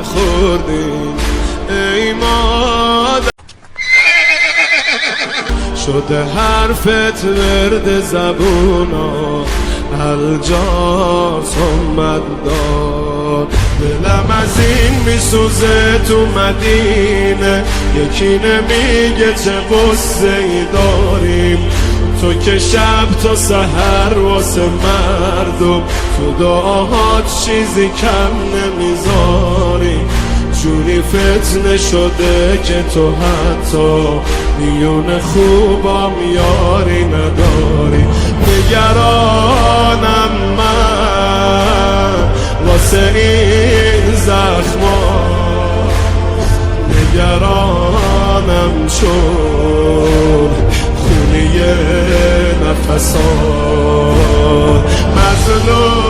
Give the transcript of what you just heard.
خوردیم ای مادر. شده حرفت ورد زبونا الجاس اومد داد. دلم از این میسوزه تو مدینه، یکی نمیگه چه غصه ای داریم. تو که شب تا سحر واسه مردم تو دعاهات چیزی کم نمیذاری. جوری فتنه شده که تو حتی میون خوبام یاری نداری. نگرانم من واسه این زخما، نگرانم چون خونی نفسات. مظلوم